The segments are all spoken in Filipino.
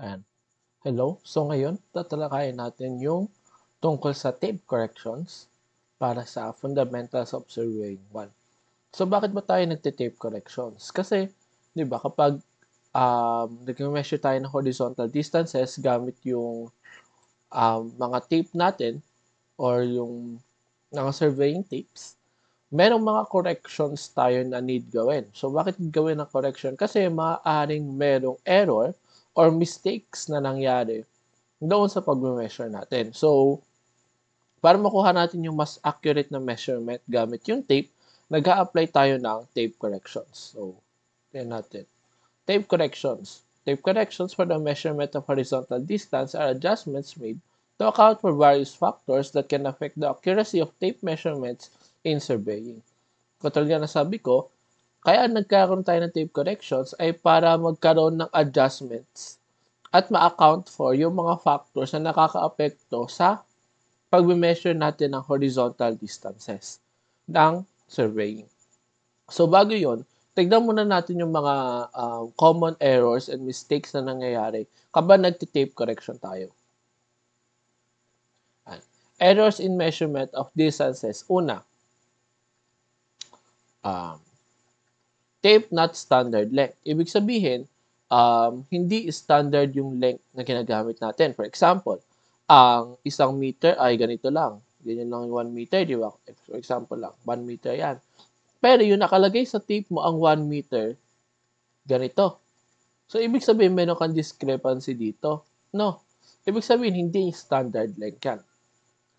Ayan. Hello. So ngayon, tatalakayin natin yung tungkol sa tape corrections para sa Fundamentals of Surveying 1. So bakit ba tayo nagte-tape corrections? Kasi, di ba, kapag nag-measure tayo ng horizontal distances gamit yung mga tape natin or yung mga surveying tapes, merong mga corrections tayo na need gawin. So, bakit gawin ang correction? Kasi maaaring merong error or mistakes na nangyari doon sa pag-measure natin. So, para makuha natin yung mas accurate na measurement gamit yung tape, nag-a-apply tayo ng tape corrections. So, tingnan natin. Tape corrections. Tape corrections for the measurement of horizontal distance are adjustments made to account for various factors that can affect the accuracy of tape measurements in surveying. Katulad nga na sabi ko, kaya nagkakaroon tayo ng tape corrections ay para magkaroon ng adjustments at ma-account for yung mga factors na nakakaapekto sa pag-measure natin ng horizontal distances ng surveying. So bago yon, tignan muna natin yung mga common errors and mistakes na nangyayari kapag nagti-tape correction tayo. Errors in measurement of distances. Una, tape not standard length. Ibig sabihin, hindi standard yung length na ginagamit natin. For example, ang 1 meter ay ganito lang. Ganyan lang yung 1 meter, di ba? For example lang, 1 meter yan. Pero yung nakalagay sa tape mo ang 1 meter, ganito. So, ibig sabihin, meron kang discrepancy dito. No. Ibig sabihin, hindi standard length yan.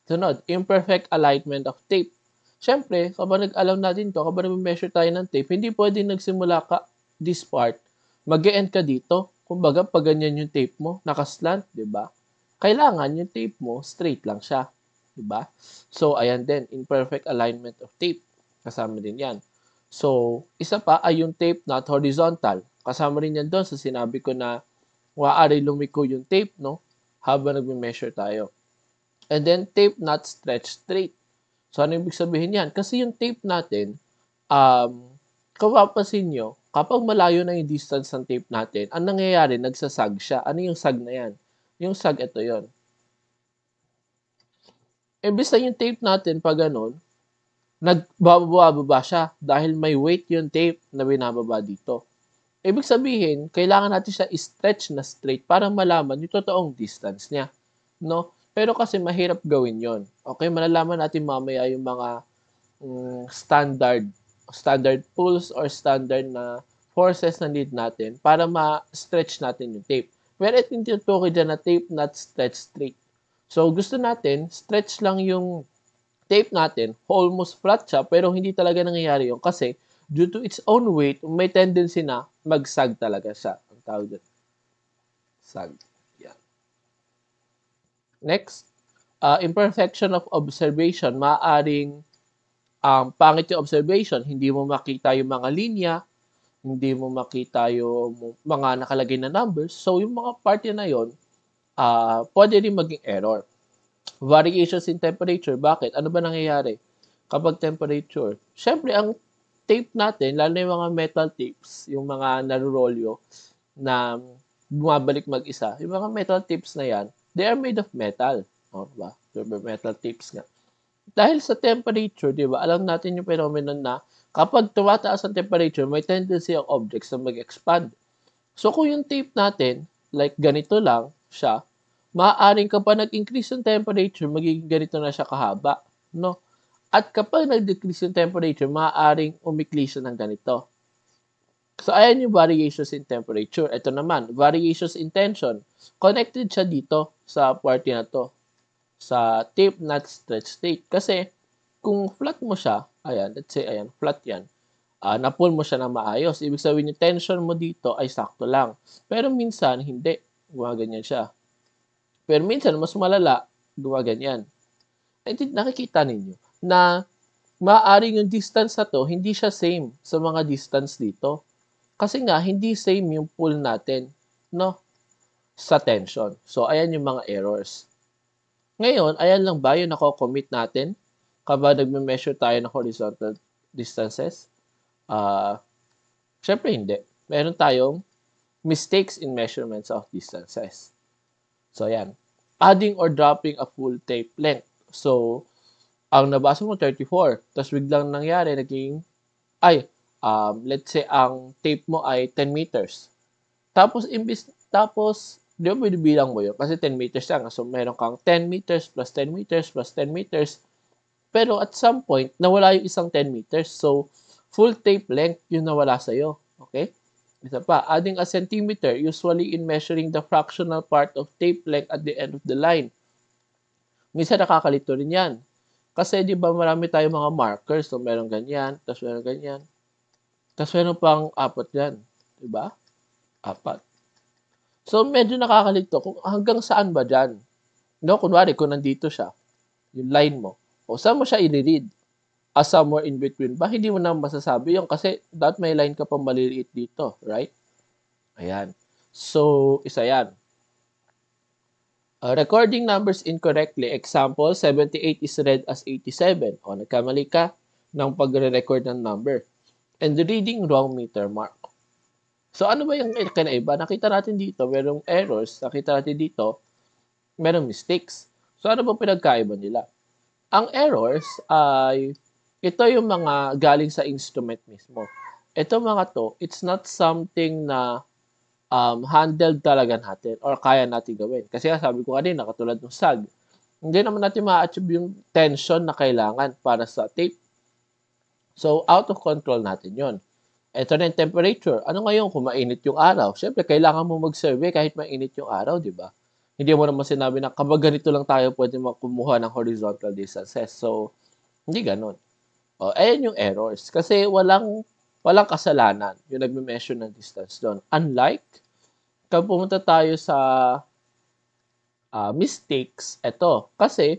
Sunod, imperfect alignment of tape. Siyempre, kapag nag-alam natin to, kapag nag-measure tayo ng tape, hindi pwedeng nagsimula ka this part, mag-e-end ka dito. Kumbaga, pag ganyan yung tape mo, nakaslant, di ba? Kailangan yung tape mo, straight lang siya. Di ba? So, ayan din, imperfect alignment of tape. Kasama din yan. So, isa pa ay yung tape not horizontal. Kasama rin yan doon sa sinabi ko na maaari lumiko yung tape, no? Habang nag-measure tayo. And then, tape not stretched straight. So, ano ibig sabihin yan? Kasi yung tape natin, kung mapapansin nyo, kapag malayo na yung distance ng tape natin, ang nangyayari, nagsasag siya. Ano yung sag na yan? Yung sag, ito yon. Ibig sa yung tape natin, pag ganun, nagbababa siya dahil may weight yung tape na binababa dito. Ibig sabihin, kailangan natin siya i-stretch na straight para malaman yung totoong distance niya. No? Pero kasi mahirap gawin yon. Okay, malalaman natin mamaya yung mga standard pulls or standard na forces na need natin para ma-stretch natin yung tape. Pero ito yung tinutukoy dyan na tape not stretch straight. So, gusto natin, stretch lang yung tape natin, almost flat siya, pero hindi talaga nangyayari yun kasi due to its own weight, may tendency na magsag talaga siya. Ang tawag dyan. Sag. Yan. Next, imperfection of observation. Maaring pangit yung observation, hindi mo makita yung mga linya, hindi mo makita yung mga nakalagay na numbers. So, yung mga part na yon, pwede rin maging error. Variations in temperature. Bakit? Ano ba nangyayari kapag temperature? Siyempre, ang tape natin, lalo na yung mga metal tapes, yung mga narurolyo na bumabalik mag-isa, yung mga metal tapes na yan, they are made of metal. O, diba? Metal tapes nga. Dahil sa temperature, di ba, alam natin yung phenomenon na kapag tumataas ang temperature, may tendency ang objects na mag-expand. So, kung yung tape natin, like ganito lang siya, maaaring kapag nag-increase yung temperature, magiging ganito na siya kahaba. No? At kapag nag-decrease yung temperature, maaaring umikli siya ng ganito. So, ayan yung variations in temperature. Ito naman, variations in tension. Connected siya dito sa party na to. Sa tape not stretch state. Kasi, kung flat mo siya, ayan, let's say, ayan, flat yan, na-pull mo siya na maayos. Ibig sabihin, yung tension mo dito ay sakto lang. Pero minsan, hindi. Gumaganyan siya. Pero minsan, mas malala, gumaganyan. I think nakikita ninyo na maaaring yung distance na to, hindi siya same sa mga distance dito. Kasi nga, hindi same yung pull natin, no? Sa tension. So, ayan yung mga errors. Ngayon, ayan lang ba yung nako-commit natin kapag nagme-measure tayo ng horizontal distances? Syempre hindi. Meron tayong mistakes in measurements of distances. So, ayan. Adding or dropping a full tape length. So, ang nabasa mo 34, tapos biglang nangyari, let's say, ang tape mo ay 10 meters. Tapos, di ba bilang mo yun? Kasi 10 meters lang. So, meron kang 10 meters plus 10 meters plus 10 meters. Pero at some point, nawala yung isang 10 meters. So, full tape length yung nawala sa'yo. Okay? Isa pa, adding a centimeter, usually in measuring the fractional part of tape length at the end of the line. Minsan nakakalito rin yan. Kasi di ba marami tayong mga markers. So, meron ganyan, tapos meron ganyan. Tapos meron pang apat yan. Di ba? Apat. So, medyo nakakalito kung hanggang saan ba dyan. No, kunwari, kung nandito siya, yung line mo, o saan mo siya i-read? Somewhere in between ba? Hindi mo na masasabi yun kasi dapat may line ka pang maliliit dito, right? Ayan. So, isa yan. Recording numbers incorrectly. Example, 78 is read as 87. O, nagkamali ka ng pagre-record ng number. And reading wrong meter mark. So, ano ba yung kinaiba? Nakita natin dito, merong errors. Nakita natin dito, merong mistakes. So, ano ba pinagkaiba nila? Ang errors ay, ito yung mga galing sa instrument mismo. Ito mga to, it's not something na handled talaga natin or kaya natin gawin. Kasi sabi ko kanina, katulad ng sag, hindi naman natin ma-achieve yung tension na kailangan para sa tape. So, out of control natin yon. Ito na yung temperature. Ano ngayon kung mainit yung araw? Siyempre, kailangan mo mag-survey kahit mainit yung araw, di ba? Hindi mo naman sinabi na kapag ganito lang tayo pwede makumuha ng horizontal distances. So, hindi ganun. Ayan yung errors. Kasi walang kasalanan yung nagme-measure ng distance doon. Unlike, kapag pumunta tayo sa mistakes, ito. Kasi,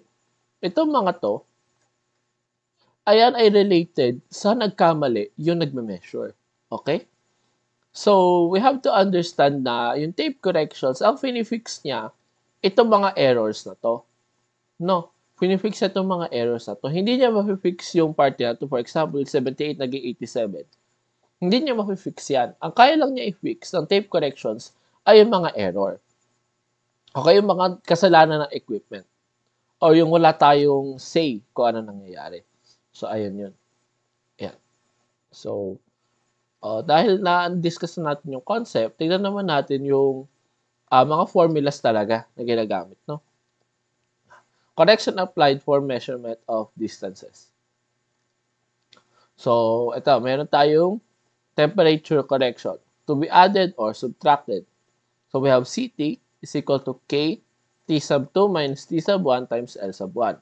itong mga to, ayan ay related sa nagkamali yung nagme-measure. Okay? So, we have to understand na yung tape corrections, ang finifix niya, itong mga errors na to. No, finifix niya itong mga errors na to. Hindi niya ma-fix yung part na to. For example, 78 naging 87. Hindi niya ma-fix yan. Ang kaya lang niya i-fix ng tape corrections ay yung mga error. Okay, yung mga kasalanan ng equipment. O yung wala tayong say kung ano nangyayari. So, ayun yun. Yan. So, dahil na-discuss natin yung concept, tignan naman natin yung mga formulas talaga na ginagamit, no? Correction applied for measurement of distances. So, ito, meron tayong temperature correction to be added or subtracted. So, we have Ct is equal to K T sub 2 minus T sub 1 times L sub 1.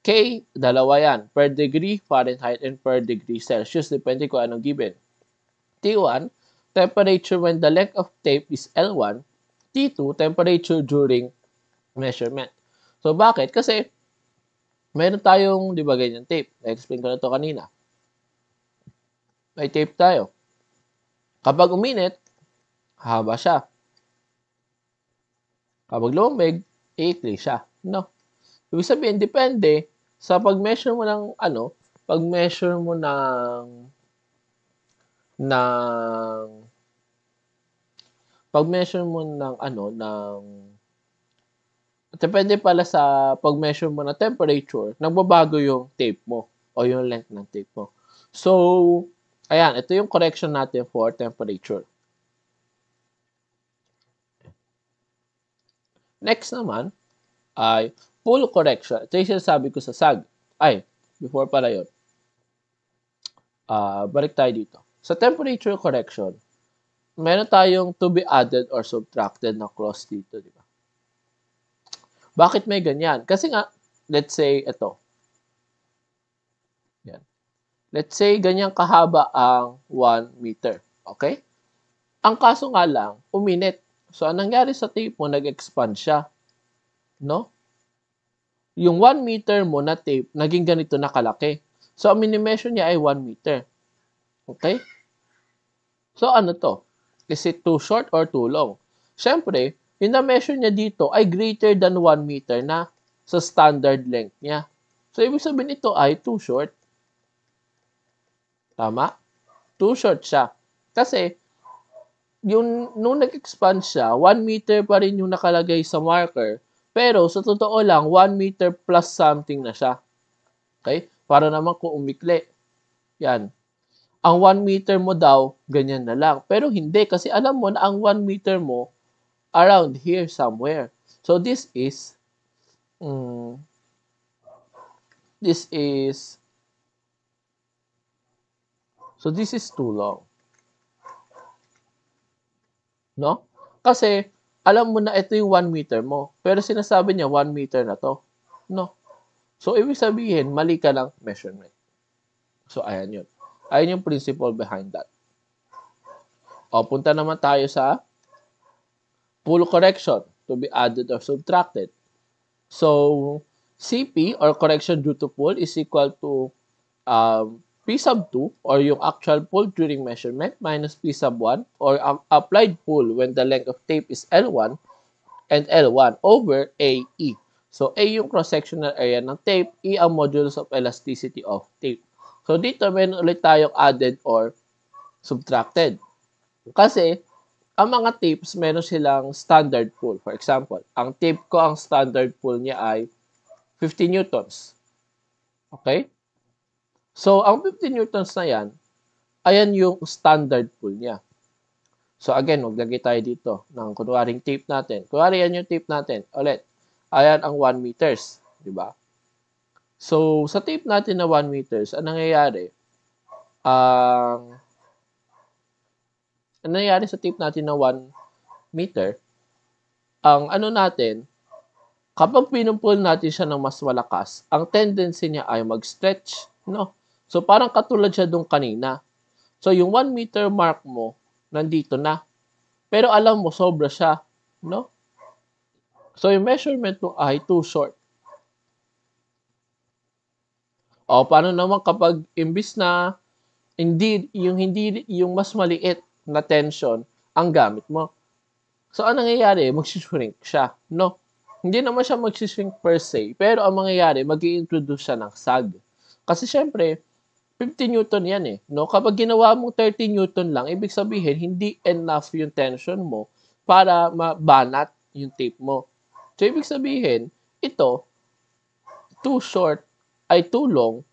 K, dalawa yan, per degree Fahrenheit and per degree Celsius, depende kung anong given. T1, temperature when the length of tape is L1. T2, temperature during measurement. So, bakit? Kasi, meron tayong, di ba, ganyan tape. Na-explain ko na to kanina. May tape tayo. Kapag uminit, haba siya. Kapag lumamig, iikli siya. No? Ibig sabihin, depende sa pag-measure mo ng, pag-measure mo ng depende pala sa pag-measure mo ng temperature, nagbabago yung tape mo o yung length ng tape mo. So, ayan, ito yung correction natin for temperature. Next naman ay full correction. Ito yung sinasabi ko sa SAG. Before pala yun. Balik tayo dito. Sa temperature correction, meron tayong to be added or subtracted na clause dito, di ba? Bakit may ganyan? Kasi nga, let's say, ito. Yan. Let's say, ganyan kahaba ang 1 meter. Okay? Ang kaso nga lang, uminit. So, anong nangyari sa tape mo, nag-expand siya. No? Yung 1 meter mo na tape, naging ganito na kalaki. So, ang minimeasure niya ay 1 meter. Okay? So, ano to? Is it too short or too long? Siyempre, yung na-measure niya dito ay greater than 1 meter na sa standard length niya. So, ibig sabihin ito ay too short. Tama? Too short siya. Kasi, nung nag-expand siya, 1 meter pa rin yung nakalagay sa marker. Pero sa totoo lang, 1 meter plus something na siya. Okay? Para naman kung umikli. Yan. Ang 1 meter mo daw, ganyan na lang. Pero hindi, kasi alam mo na ang 1 meter mo, around here somewhere. So mm, this is, this is too long. No? Kasi, alam mo na ito yung 1 meter mo. Pero sinasabi niya, 1 meter na to. No? So, ibig sabihin, mali ka ng measurement. So, ayan yun. Ayan yung principle behind that. O, punta naman tayo sa pull correction to be added or subtracted. So, CP or correction due to pull is equal to P sub 2 or yung actual pull during measurement minus P sub 1 or applied pull when the length of tape is L1 and L1 over AE. So, A yung cross-sectional area ng tape, E ang modulus of elasticity of tape. So, dito meron ulit tayong added or subtracted. Kasi, ang mga tapes, meron silang standard pull. For example, ang tape ko, ang standard pull niya ay 50 newtons. Okay? So, ang 50 newtons na yan, ayan yung standard pull niya. So, again, maglagay tayo dito ng kunwaring tape natin. Kunwari yan yung tape natin. Ulit, ayan ang 1 meters. Diba? So, sa tape natin na 1 meters, ang nangyayari sa tape natin na 1 meter, ang ano natin, kapag pinupull natin siya ng mas malakas, ang tendency niya ay mag-stretch, no? So, parang katulad siya dun kanina. So, yung 1 meter mark mo, nandito na. Pero alam mo, sobra siya, no? So, yung measurement mo ay too short. O, paano naman kapag imbis na hindi yung mas maliit na tension ang gamit mo? So, ang nangyayari, mag-shrink siya, no? Hindi naman siya mag-shrink per se, pero ang mangyayari, mag-i-introduce siya ng sag. Kasi syempre, 50 newton yan eh, no? Kapag ginawa mong 30 newton lang, ibig sabihin, hindi enough yung tension mo para mabanat yung tape mo. So, ibig sabihin, ito, too short, ay too long,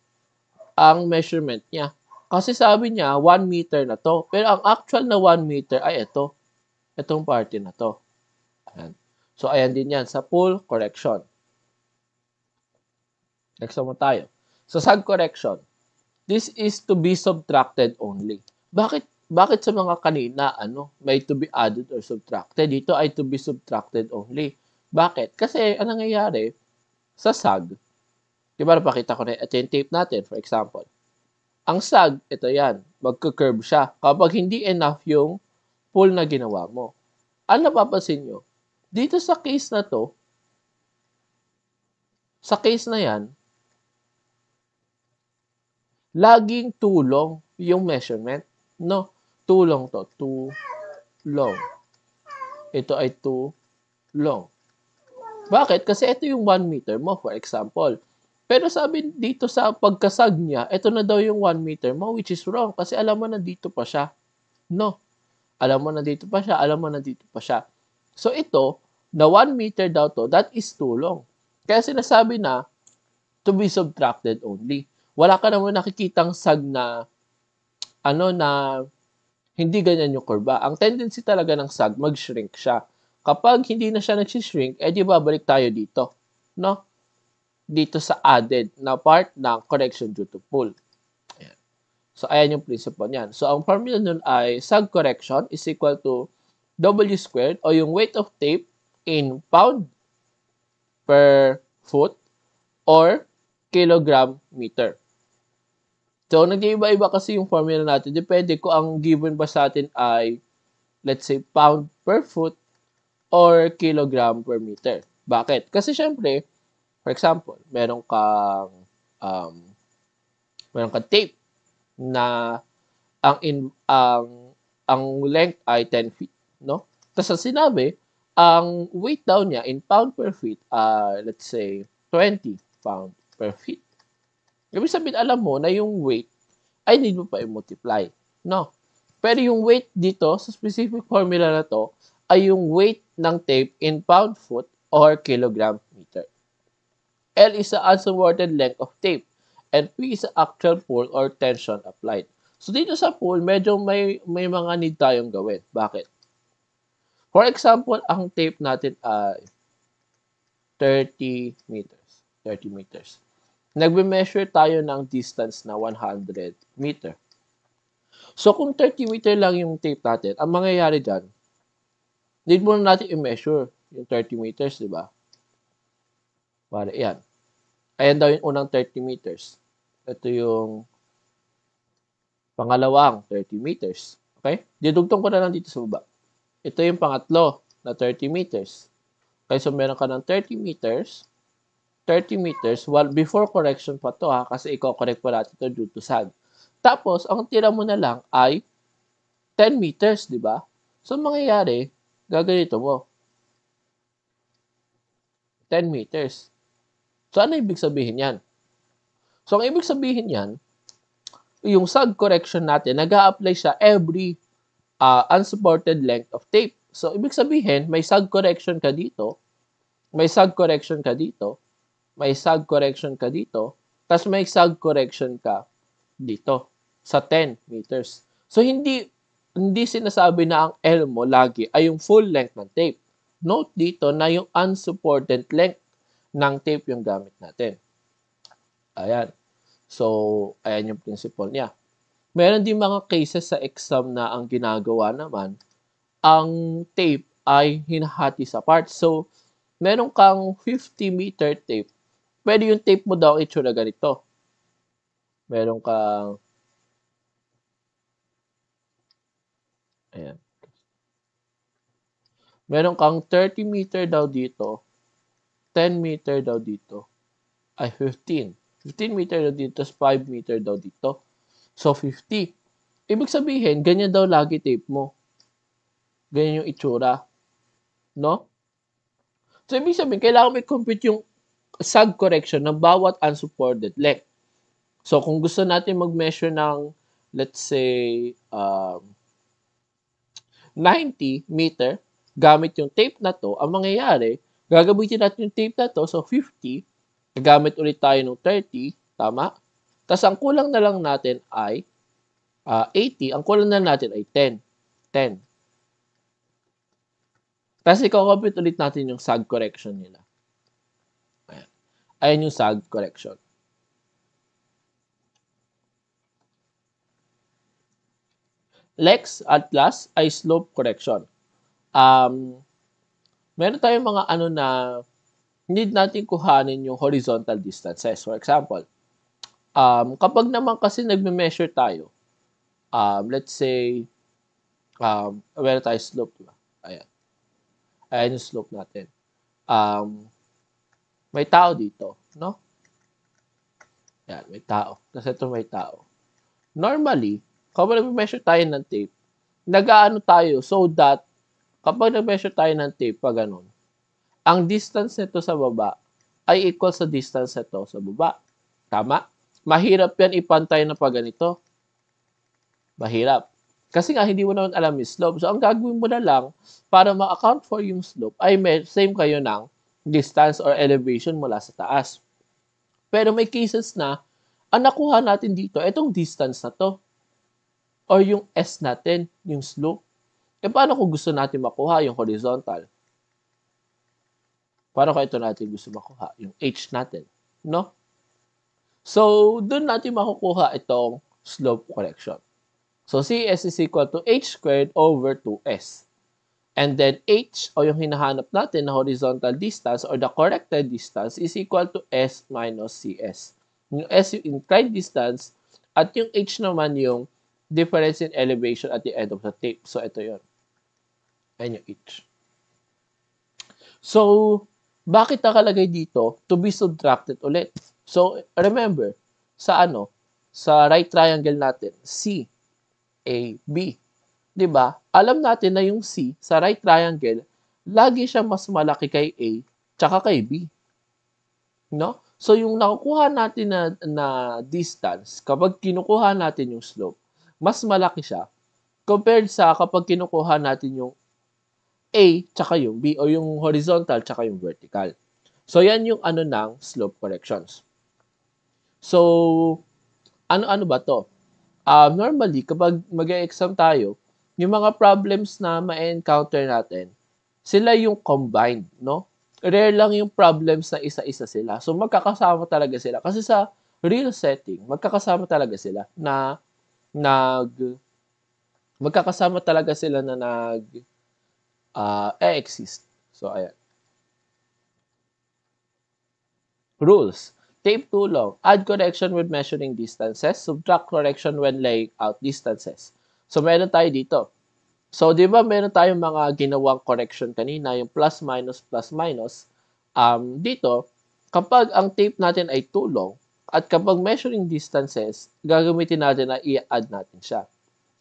ang measurement niya. Kasi sabi niya, 1 meter na to. Pero ang actual na 1 meter ay ito. Itong party na to. Ayan. So, ayan din yan sa pull correction. Next naman tayo. So, sag correction. This is to be subtracted only. Bakit sa mga kanina, may to be added or subtracted? Dito ay to be subtracted only. Bakit? Kasi, ang nangyayari, sa sag, di ba napakita ko na ito yung tape natin, for example. Ang sag, ito yan, magka-curve siya. Kapag hindi enough yung pull na ginawa mo. Ano napapansin nyo? Dito sa case na to, sa case na yan, laging tulong yung measurement. No, tulong to. Too long. Ito ay too long. Bakit? Kasi ito yung 1 meter mo, for example. Pero sabi dito sa pagkasag niya, ito na daw yung 1 meter mo, which is wrong. Kasi alam mo na dito pa siya. No. Alam mo na dito pa siya, alam mo na dito pa siya. So ito, na 1 meter daw to, that is too long. Kaya sinasabi na, to be subtracted only. Wala ka naman nakikitang sag na, na hindi ganyan yung kurba. Ang tendency talaga ng sag, mag-shrink siya. Kapag hindi na siya nag-shrink, edi babalik tayo dito. No? Dito sa added na part ng correction due to pull. Ayan. So, ayan yung principle niyan. So, ang formula nun ay sag correction is equal to W squared o yung weight of tape in pound per foot or kilogram meter. So, nag-iiba-iba kasi yung formula natin. Depende kung ang given ba sa atin ay, let's say, pound per foot or kilogram per meter. Bakit? Kasi syempre, for example, meron kang tape na ang length ay 10 feet, no? Tapos ang sinabi, ang weight daw niya in pound per feet, let's say 20 pound per feet. Ibig sabihin, alam mo na yung weight ay need mo pa i-multiply, no? Pero yung weight dito, sa specific formula na to, ay yung weight ng tape in pound-foot or kilogram meter. L is the unsupported length of tape, and P is the actual pull or tension applied. So dito sa pull, medyo may mga need tayong gawin. Bakit? For example, ang tape natin ay 30 meters. 30 meters. Nagbe-measure tayo ng distance na 100 meter. So kung 30 meter lang yung tape natin, ang mangyayari dyan, need muna natin i-measure yung 30 meters, di ba? Para yan. Ayan daw yung unang 30 meters. Ito yung pangalawang 30 meters. Okay? Didugtong ko na lang dito sa baba. Ito yung pangatlo na 30 meters. Okay, so meron ka ng 30 meters. 30 meters. Well, before correction pa to ha, kasi i-correct pa natin ito due to sag. Tapos, ang tira mo na lang ay 10 meters, di ba? So, mangyayari, gaganito mo. 10 meters. So, ano ibig sabihin yan? So, ang ibig sabihin yan, yung sag correction natin, nag-a-apply siya every unsupported length of tape. So, ibig sabihin, may sag correction ka dito, may sag correction ka dito, may sag correction ka dito, tapos may sag correction ka dito sa 10 meters. So, hindi sinasabi na ang L mo lagi ay yung full length ng tape. Note dito na yung unsupported length ng tape yung gamit natin. Ayan. So, ayan yung principle niya. Meron din mga cases sa exam na ang ginagawa naman, ang tape ay hinahati sa parts. So, meron kang 50-meter tape. Pwede yung tape mo daw itsura ganito. Meron kang ayan. Meron kang 30 meter daw dito, 10 meter daw dito, ay 15. 15 meter daw dito, 5 meter daw dito. So, 50. Ibig sabihin, ganyan daw lagi tape mo. Ganyan yung itsura. No? So, ibig sabihin, kailangan may compute yung sag correction ng bawat unsupported length. So, kung gusto natin mag-measure ng, let's say, 90 meter, gamit yung tape na to, ang mangyayari, gagamitin natin yung tape na to, so 50, gagamit ulit tayo ng 30, tama? Tapos ang kulang na lang natin ay 80, ang kulang na natin ay 10. 10. Tapos i-compute ulit natin yung sag correction nila. Ayan. Ayan yung sag correction. Next at last ay slope correction. Meron tayong mga ano na need natin kuhanin yung horizontal distances. For example, kapag naman kasi nagme-measure tayo, let's say, meron tayo slope, diba? Ayan. Ayan yung slope natin. May tao dito, no? Ayan, may tao. Kasi ito may tao. Normally, kapag nag-measure tayo ng tape, nag-aano tayo so that kapag nag-measure tayo ng tape, pa ganun, ang distance nito sa baba ay equal sa distance nito sa baba. Tama? Mahirap yan ipantay na pa ganito. Mahirap. Kasi nga, hindi mo naman alam yung slope. So, ang gagawin mo na lang para ma-account for yung slope ay same kayo ng distance or elevation mula sa taas. Pero may cases na, ang nakuha natin dito, itong distance na to. Or yung S natin, yung slope. E paano kung gusto natin makuha yung horizontal? Paano kung ito natin gusto makuha? Yung H natin. No? So, doon natin makukuha itong slope correction. So, CS is equal to H squared over 2S. And then H, o yung hinahanap natin na horizontal distance or the corrected distance is equal to S minus CS. Yung S yung inclined distance at yung H naman yung difference in elevation at the end of the tape. So, ito yun. Ayan yung H. So, bakit nakalagay dito? To be subtracted ulit. So, remember, sa right triangle natin, C, A, B. 'Di ba? Alam natin na yung C sa right triangle, lagi siya mas malaki kay A tsaka kay B. No? So yung nakukuha natin na distance, kapag kinukuha natin yung slope, mas malaki siya compared sa kapag kinukuha natin yung A tsaka yung B o yung horizontal tsaka yung vertical. So, yan yung ano ng slope corrections. So, ano ba to? Normally, kapag mag-e-exam tayo, yung mga problems na ma-encounter natin, sila yung combined, no? Rare lang yung problems na isa-isa sila. So, magkakasama talaga sila. Kasi sa real setting, magkakasama talaga sila na magkakasama talaga sila na exist. So, ayan. Rules. Tape tulong. Add correction when measuring distances. Subtract correction when laying out distances. So, meron tayo dito. So, di ba meron tayong mga ginawang correction kanina, yung plus, minus, plus, minus. Dito, kapag ang tape natin ay tulong, at kapag measuring distances, gagamitin natin na i-add natin siya.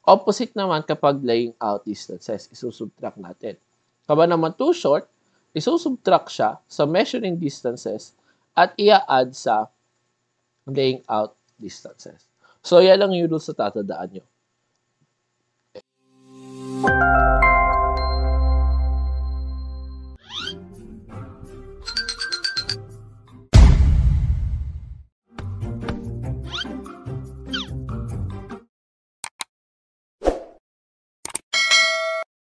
Opposite naman kapag laying out distances, isusubtract natin. Kapag naman too short, isusubtract siya sa measuring distances at i-add sa laying out distances. So, yan lang yung rules na tatandaan nyo.